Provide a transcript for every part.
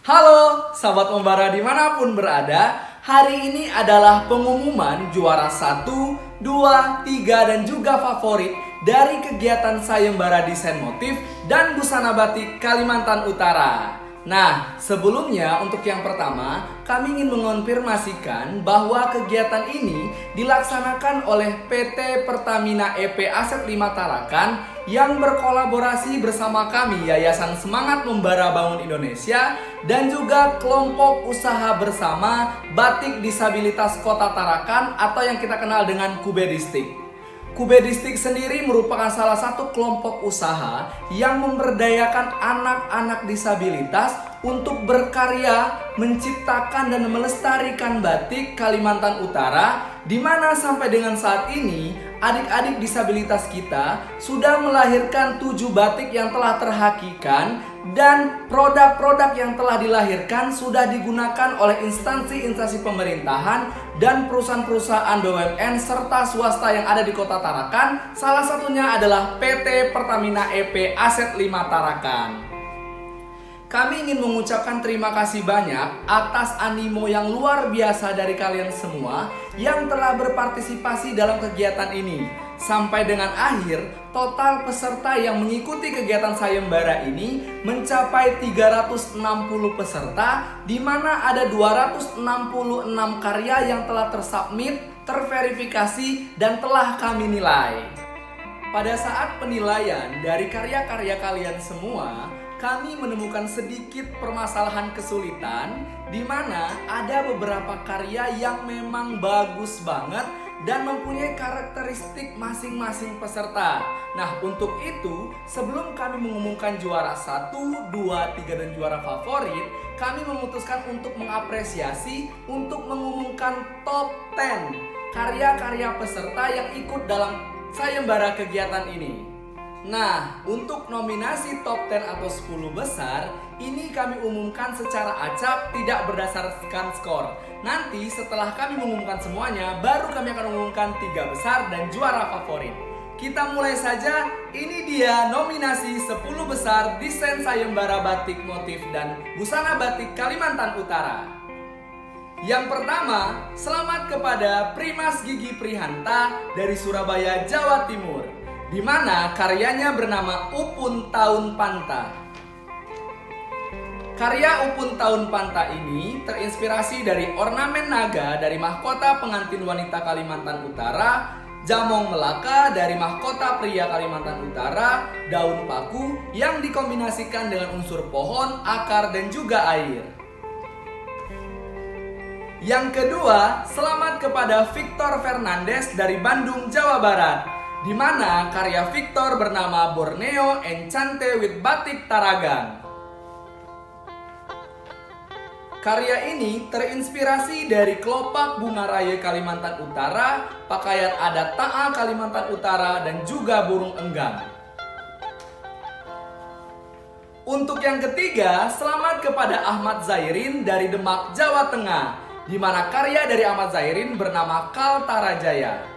Halo sahabat membara dimanapun berada. Hari ini adalah pengumuman juara 1, 2, 3 dan juga favorit dari kegiatan sayembara desain motif dan busana batik Kalimantan Utara. Nah, sebelumnya untuk yang pertama, kami ingin mengonfirmasikan bahwa kegiatan ini dilaksanakan oleh PT Pertamina EP Aset 5 Tarakan yang berkolaborasi bersama kami Yayasan Semangat Membara Bangun Indonesia dan juga kelompok usaha bersama Batik Disabilitas Kota Tarakan atau yang kita kenal dengan Kubedistik. Kubedistik sendiri merupakan salah satu kelompok usaha yang memberdayakan anak-anak disabilitas untuk berkarya, menciptakan dan melestarikan batik Kalimantan Utara, di mana sampai dengan saat ini adik-adik disabilitas kita sudah melahirkan 7 batik yang telah terhakikan dan produk-produk yang telah dilahirkan sudah digunakan oleh instansi-instansi pemerintahan dan perusahaan-perusahaan BUMN serta swasta yang ada di Kota Tarakan. Salah satunya adalah PT Pertamina EP Aset 5 Tarakan. Kami ingin mengucapkan terima kasih banyak atas animo yang luar biasa dari kalian semua yang telah berpartisipasi dalam kegiatan ini. Sampai dengan akhir, total peserta yang mengikuti kegiatan sayembara ini mencapai 360 peserta, di mana ada 266 karya yang telah tersubmit, terverifikasi, dan telah kami nilai. Pada saat penilaian dari karya-karya kalian semua, kami menemukan sedikit permasalahan kesulitan, di mana ada beberapa karya yang memang bagus banget dan mempunyai karakteristik masing-masing peserta. Nah, untuk itu, sebelum kami mengumumkan juara 1, 2, 3 dan juara favorit, kami memutuskan untuk mengapresiasi untuk mengumumkan top 10 karya-karya peserta yang ikut dalam sayembara kegiatan ini. Nah, untuk nominasi top 10 atau 10 besar, ini kami umumkan secara acak, tidak berdasarkan skor. Nanti setelah kami mengumumkan semuanya, baru kami akan mengumumkan 3 besar dan juara favorit. Kita mulai saja, ini dia nominasi 10 besar desain sayembara batik motif dan busana batik Kalimantan Utara. Yang pertama, selamat kepada Primas Gigi Prihanta dari Surabaya, Jawa Timur, di mana karyanya bernama Upun Taun Panta. Karya Upun Taun Panta ini terinspirasi dari ornamen naga dari mahkota pengantin wanita Kalimantan Utara, jamong Melaka dari mahkota pria Kalimantan Utara, daun paku yang dikombinasikan dengan unsur pohon, akar, dan juga air. Yang kedua, selamat kepada Victor Fernandes dari Bandung, Jawa Barat, di mana karya Victor bernama Borneo Enchante with Batik Taragan. Karya ini terinspirasi dari kelopak bunga raya Kalimantan Utara, pakaian adat Ta'a Kalimantan Utara, dan juga burung enggang. Untuk yang ketiga, selamat kepada Ahmad Zairin dari Demak, Jawa Tengah, di mana karya dari Ahmad Zairin bernama Kaltara Jaya.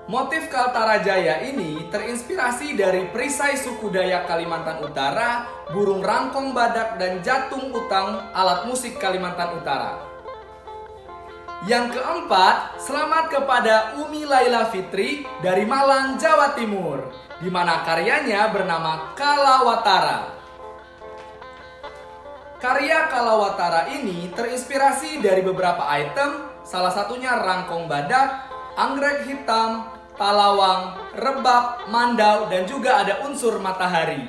Motif Kaltara Jaya ini terinspirasi dari perisai suku Dayak Kalimantan Utara, burung rangkong badak, dan jatung utang alat musik Kalimantan Utara. Yang keempat, selamat kepada Umi Laila Fitri dari Malang, Jawa Timur, di mana karyanya bernama Kalawatara. Karya Kalawatara ini terinspirasi dari beberapa item, salah satunya rangkong badak, anggrek hitam, talawang, rebak, mandau, dan juga ada unsur matahari.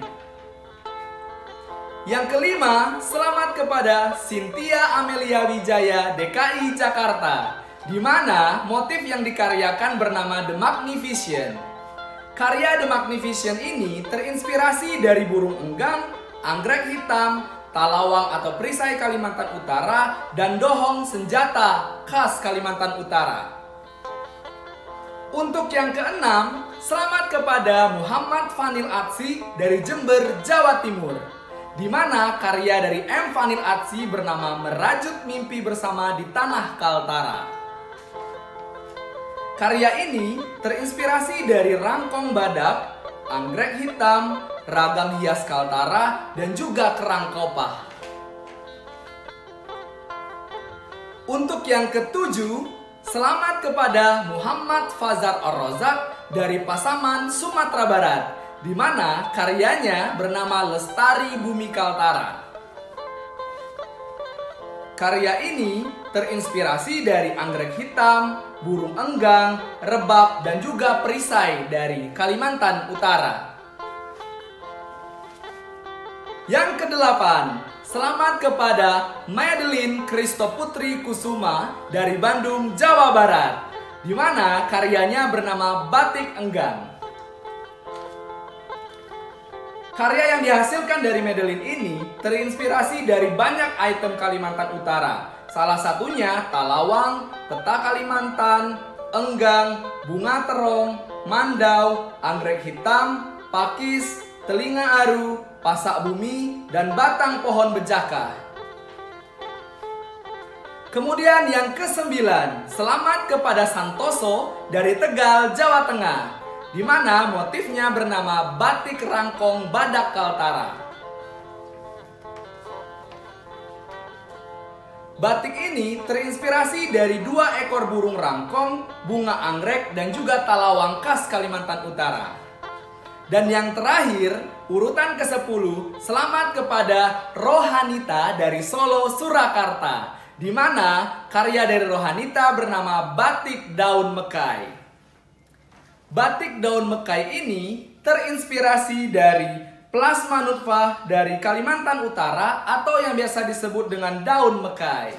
Yang kelima, selamat kepada Cynthia Amelia Wijaya DKI Jakarta, di mana motif yang dikaryakan bernama The Magnificent. Karya The Magnificent ini terinspirasi dari burung enggang, anggrek hitam, talawang atau perisai Kalimantan Utara, dan dohong senjata khas Kalimantan Utara. Untuk yang keenam, selamat kepada Muhammad Fanil Atsi dari Jember, Jawa Timur, di mana karya dari M. Fanil Atsi bernama Merajut Mimpi Bersama di Tanah Kaltara. Karya ini terinspirasi dari rangkong badak, anggrek hitam, ragam hias Kaltara, dan juga kerang kopah. Untuk yang ketujuh, selamat kepada Muhammad Fazar Ar-Rozak dari Pasaman, Sumatera Barat, di mana karyanya bernama Lestari Bumi Kaltara. Karya ini terinspirasi dari anggrek hitam, burung enggang, rebab, dan juga perisai dari Kalimantan Utara. Yang kedelapan, selamat kepada Madeline Christoputri Kusuma dari Bandung, Jawa Barat, di mana karyanya bernama Batik Enggang. Karya yang dihasilkan dari Madeline ini terinspirasi dari banyak item Kalimantan Utara. Salah satunya talawang, peta Kalimantan, enggang, bunga terong, mandau, anggrek hitam, pakis, telinga aru, pasak bumi, dan batang pohon bejaka. Kemudian yang kesembilan, selamat kepada Santoso dari Tegal, Jawa Tengah, di mana motifnya bernama Batik Rangkong Badak Kaltara. Batik ini terinspirasi dari 2 ekor burung rangkong, bunga anggrek, dan juga talawang khas Kalimantan Utara. Dan yang terakhir, urutan ke-10, selamat kepada Rohanita dari Solo, Surakarta, di mana karya dari Rohanita bernama Batik Daun Mekai. Batik Daun Mekai ini terinspirasi dari plasma nutfah dari Kalimantan Utara atau yang biasa disebut dengan daun mekai.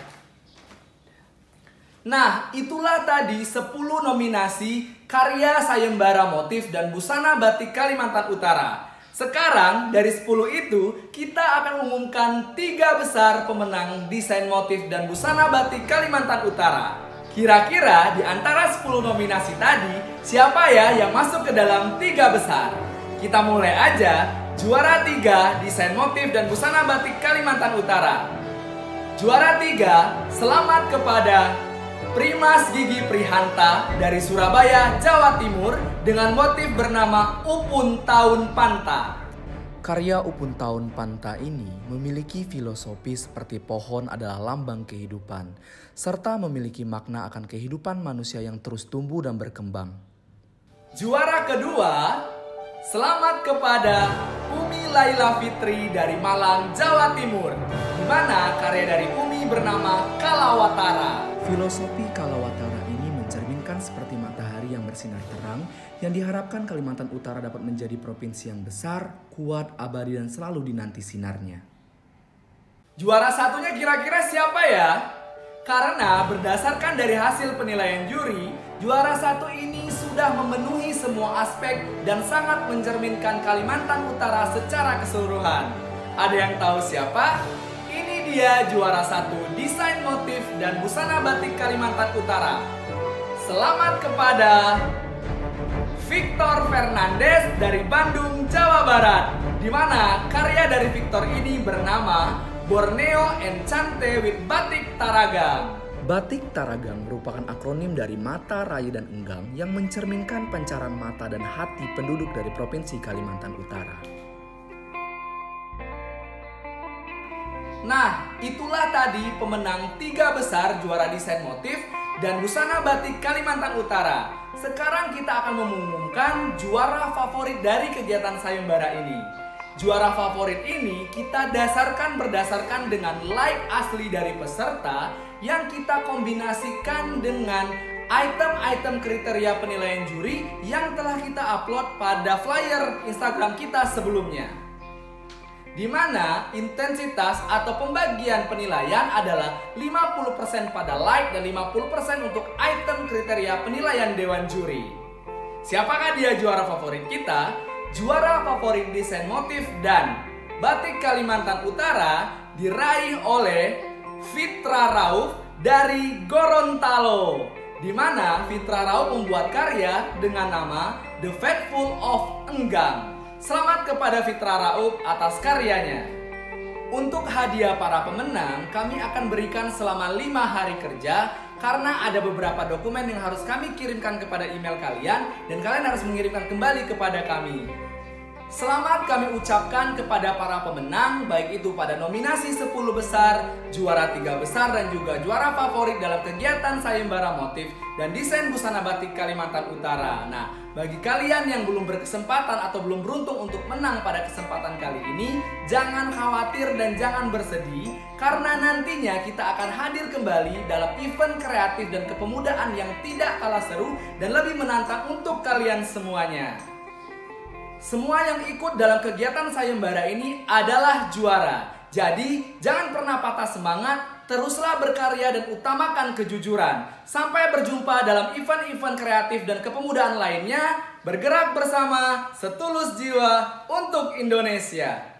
Nah, itulah tadi 10 nominasi karya sayembara motif dan busana batik Kalimantan Utara. Sekarang dari 10 itu kita akan umumkan 3 besar pemenang desain motif dan busana batik Kalimantan Utara. Kira-kira di antara 10 nominasi tadi siapa ya yang masuk ke dalam 3 besar? Kita mulai aja. Juara 3 desain motif dan busana batik Kalimantan Utara. Juara 3 selamat kepada Primas Gigi Prihanta dari Surabaya, Jawa Timur dengan motif bernama Upun Taun Panta. Karya Upun Taun Panta ini memiliki filosofi seperti pohon adalah lambang kehidupan, serta memiliki makna akan kehidupan manusia yang terus tumbuh dan berkembang. Juara kedua, selamat kepada Umi Laila Fitri dari Malang, Jawa Timur, di mana karya dari Umi bernama Kalawatara. Filosofi Kalawatara ini mencerminkan seperti matahari yang bersinar terang yang diharapkan Kalimantan Utara dapat menjadi provinsi yang besar, kuat, abadi, dan selalu dinanti sinarnya. Juara satunya kira-kira siapa ya? Karena berdasarkan dari hasil penilaian juri, juara satu ini sudah memenuhi semua aspek dan sangat mencerminkan Kalimantan Utara secara keseluruhan. Ada yang tahu siapa? Ini dia juara satu desain motif dan busana batik Kalimantan Utara. Selamat kepada Victor Fernandez dari Bandung, Jawa Barat, di mana karya dari Victor ini bernama Borneo Enchante with Batik Taragam. Batik Taragam merupakan akronim dari mata, rai, dan enggang yang mencerminkan pancaran mata dan hati penduduk dari Provinsi Kalimantan Utara. Nah, itulah tadi pemenang 3 besar juara desain motif dan busana batik Kalimantan Utara. Sekarang kita akan mengumumkan juara favorit dari kegiatan sayembara ini. Juara favorit ini kita berdasarkan dengan like asli dari peserta yang kita kombinasikan dengan item-item kriteria penilaian juri yang telah kita upload pada flyer Instagram kita sebelumnya. Di mana intensitas atau pembagian penilaian adalah 50% pada like dan 50% untuk item kriteria penilaian Dewan Juri. Siapakah dia juara favorit kita? Juara favorit desain motif dan batik Kalimantan Utara diraih oleh Fitra Rauf dari Gorontalo, di mana Fitra Rauf membuat karya dengan nama The Faithful of Enggang. Selamat kepada Fitra Rauf atas karyanya. Untuk hadiah para pemenang, kami akan berikan selama 5 hari kerja karena ada beberapa dokumen yang harus kami kirimkan kepada email kalian dan kalian harus mengirimkan kembali kepada kami. Selamat kami ucapkan kepada para pemenang, baik itu pada nominasi 10 besar, juara 3 besar, dan juga juara favorit dalam kegiatan Sayembara Motif dan Desain Busana Batik Kalimantan Utara. Nah, bagi kalian yang belum berkesempatan atau belum beruntung untuk menang pada kesempatan kali ini, jangan khawatir dan jangan bersedih, karena nantinya kita akan hadir kembali dalam event kreatif dan kepemudaan yang tidak kalah seru dan lebih menantang untuk kalian semuanya. Semua yang ikut dalam kegiatan sayembara ini adalah juara. Jadi, jangan pernah patah semangat, teruslah berkarya dan utamakan kejujuran. Sampai berjumpa dalam event-event kreatif dan kepemudaan lainnya. Bergerak bersama, setulus jiwa untuk Indonesia.